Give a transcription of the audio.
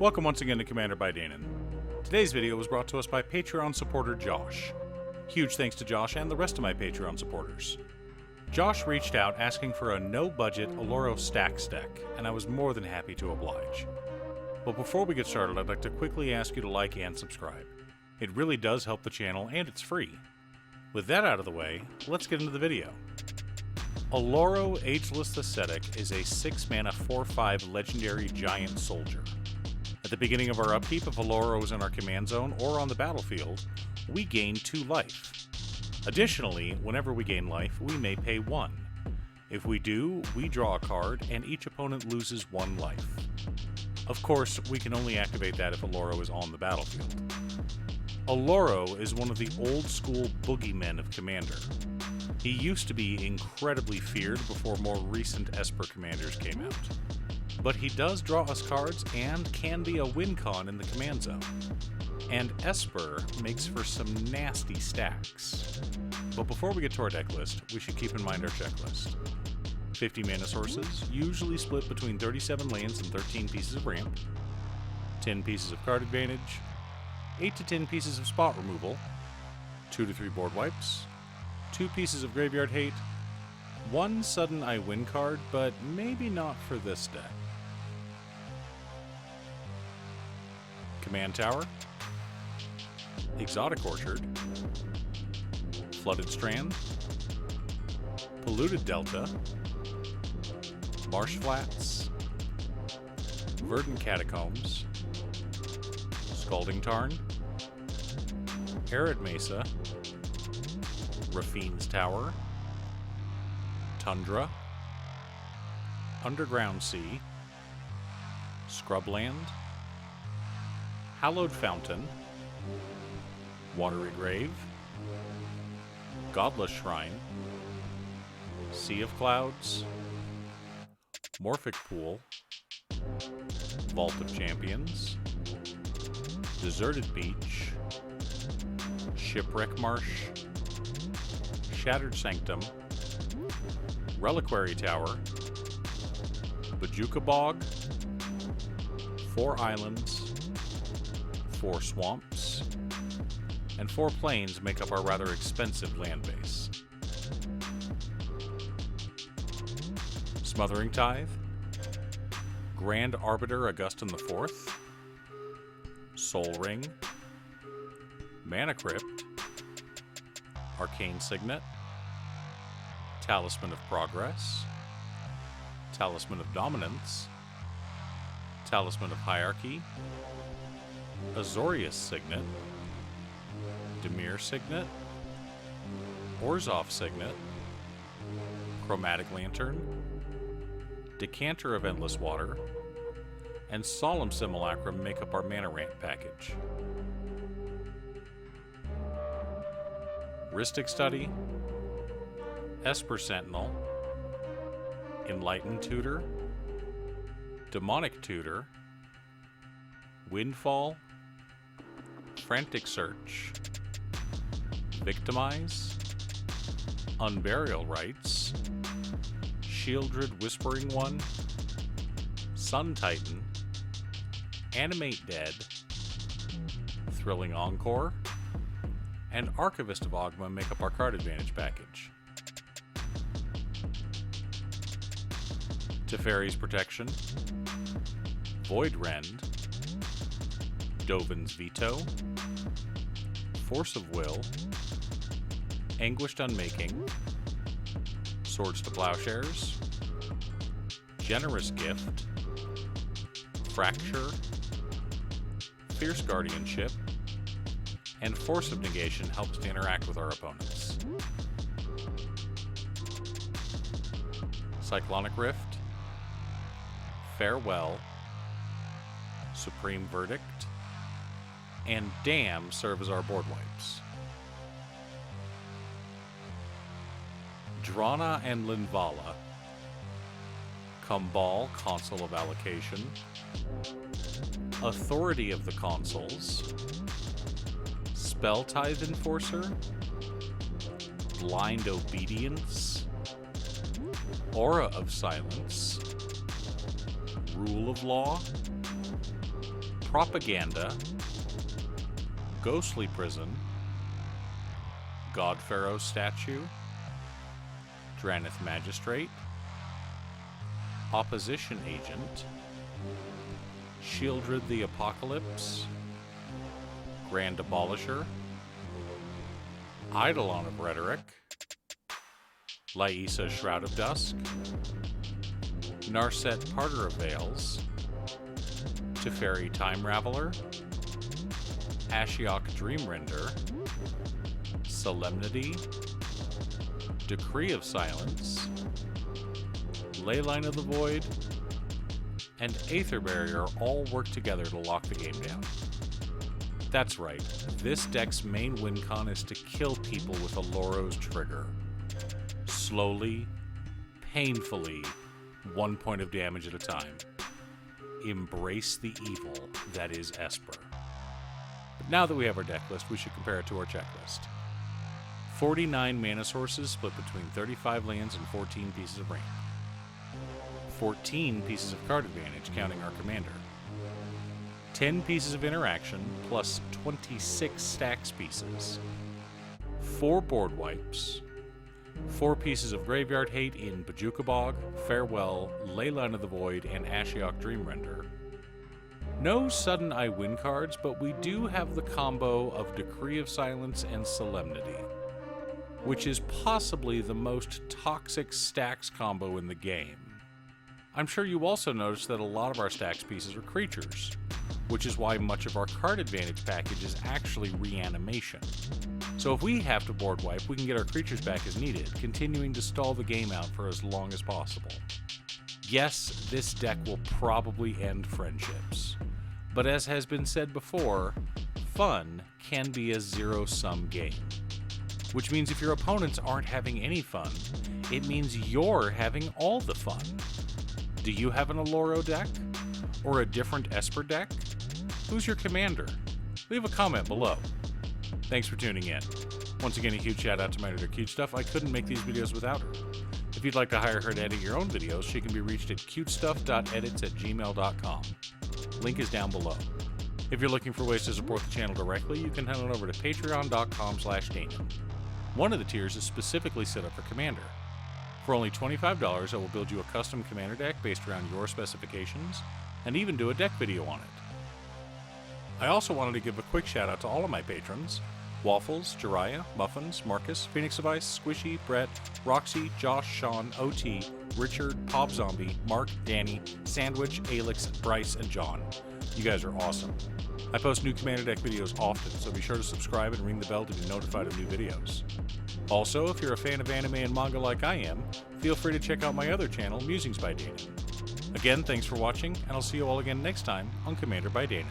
Welcome once again to Commander by Danon. Today's video was brought to us by Patreon supporter Josh. Huge thanks to Josh and the rest of my Patreon supporters. Josh reached out asking for a no-budget Oloro Stax deck, and I was more than happy to oblige. But before we get started, I'd like to quickly ask you to like and subscribe. It really does help the channel, and it's free. With that out of the way, let's get into the video. Oloro Ageless Ascetic is a 6-mana 4/5 legendary giant soldier. At the beginning of our upkeep, if Oloro is in our command zone or on the battlefield, we gain 2 life. Additionally, whenever we gain life, we may pay 1. If we do, we draw a card, and each opponent loses 1 life. Of course, we can only activate that if Oloro is on the battlefield. Oloro is one of the old-school boogeymen of Commander. He used to be incredibly feared before more recent Esper commanders came out. But he does draw us cards and can be a win con in the command zone. And Esper makes for some nasty stacks. But before we get to our deck list, we should keep in mind our checklist. 50 mana sources, usually split between 37 lands and 13 pieces of ramp, 10 pieces of card advantage, 8 to 10 pieces of spot removal, 2 to 3 board wipes, 2 pieces of graveyard hate, 1 sudden I win card, but maybe not for this deck. Command Tower, Exotic Orchard, Flooded Strand, Polluted Delta, Marsh Flats, Verdant Catacombs, Scalding Tarn, Arid Mesa, Rafine's Tower, Tundra, Underground Sea, Scrubland, Hallowed Fountain, Watery Grave, Godless Shrine, Sea of Clouds, Morphic Pool, Vault of Champions, Deserted Beach, Shipwreck Marsh, Shattered Sanctum, Reliquary Tower, Bajuka Bog, 4 Islands, 4 Swamps, and 4 Plains make up our rather expensive land base. Smothering Tithe, Grand Arbiter Augustin IV, Soul Ring, Mana Crypt, Arcane Signet, Talisman of Progress, Talisman of Dominance, Talisman of Hierarchy, Azorius Signet, Dimir Signet, Orzhov Signet, Chromatic Lantern, Decanter of Endless Water, and Solemn Simulacrum make up our Mana Ramp package. Rhystic Study, Esper Sentinel, Enlightened Tutor, Demonic Tutor, Windfall, Frantic Search, Victimize, Unburial Rites, Shieldred Whispering One, Sun Titan, Animate Dead, Thrilling Encore, and Archivist of Ogma make up our card advantage package. Teferi's Protection, Void Rend, Dovin's Veto, Force of Will, Anguished Unmaking, Swords to Plowshares, Generous Gift, Fracture, Fierce Guardianship, and Force of Negation helps to interact with our opponents. Cyclonic Rift, Farewell, Supreme Verdict, and Damn serve as our board wipes. Drana and Linvala, Kumbal, Consul of Allocation, Authority of the Consuls, Spell Tithe Enforcer, Blind Obedience, Aura of Silence, Rule of Law, Propaganda, Ghostly Prison, God Pharaoh Statue, Dranith Magistrate, Opposition Agent, Shieldred the Apocalypse, Grand Abolisher, Eidolon of Rhetoric, Laisa Shroud of Dusk, Narset Parter of Veils, Teferi Time Raveler, Ashiok Dreamrender, Solemnity, Decree of Silence, Leyline of the Void, and Aether Barrier all work together to lock the game down. That's right, this deck's main win con is to kill people with Oloro's trigger. Slowly, painfully, 1 point of damage at a time. Embrace the evil that is Esper. But now that we have our deck list, we should compare it to our checklist. 49 mana sources split between 35 lands and 14 pieces of ramp. 14 pieces of card advantage, counting our commander. 10 pieces of interaction, plus 26 Stax pieces. 4 board wipes. 4 pieces of graveyard hate in Bojuka Bog, Farewell, Leyline of the Void, and Ashiok Dreamrender. No sudden I win cards, but we do have the combo of Decree of Silence and Solemnity, which is possibly the most toxic Stax combo in the game. I'm sure you also noticed that a lot of our Stax pieces are creatures, which is why much of our card advantage package is actually reanimation. So if we have to board wipe, we can get our creatures back as needed, continuing to stall the game out for as long as possible. Yes, this deck will probably end friendships, but as has been said before, fun can be a zero-sum game. Which means if your opponents aren't having any fun, it means you're having all the fun. Do you have an Oloro deck? Or a different Esper deck? Who's your commander? Leave a comment below. Thanks for tuning in. Once again, a huge shout out to my editor Cutestuff. I couldn't make these videos without her. If you'd like to hire her to edit your own videos, she can be reached at cutestuff.edits@gmail.com. Link is down below. If you're looking for ways to support the channel directly, you can head on over to patreon.com/Damon. One of the tiers is specifically set up for Commander. For only $25, I will build you a custom Commander deck based around your specifications, and even do a deck video on it. I also wanted to give a quick shout out to all of my patrons: Waffles, Jiraiya, Muffins, Marcus, Phoenix of Ice, Squishy, Brett, Roxy, Josh, Sean, OT, Richard, Pop Zombie, Mark, Danny, Sandwich, Alex, Bryce, and John. You guys are awesome. I post new Commander deck videos often, so be sure to subscribe and ring the bell to be notified of new videos. Also, if you're a fan of anime and manga like I am, feel free to check out my other channel, Musings by Danon. Again, thanks for watching, and I'll see you all again next time on Commander by Danon.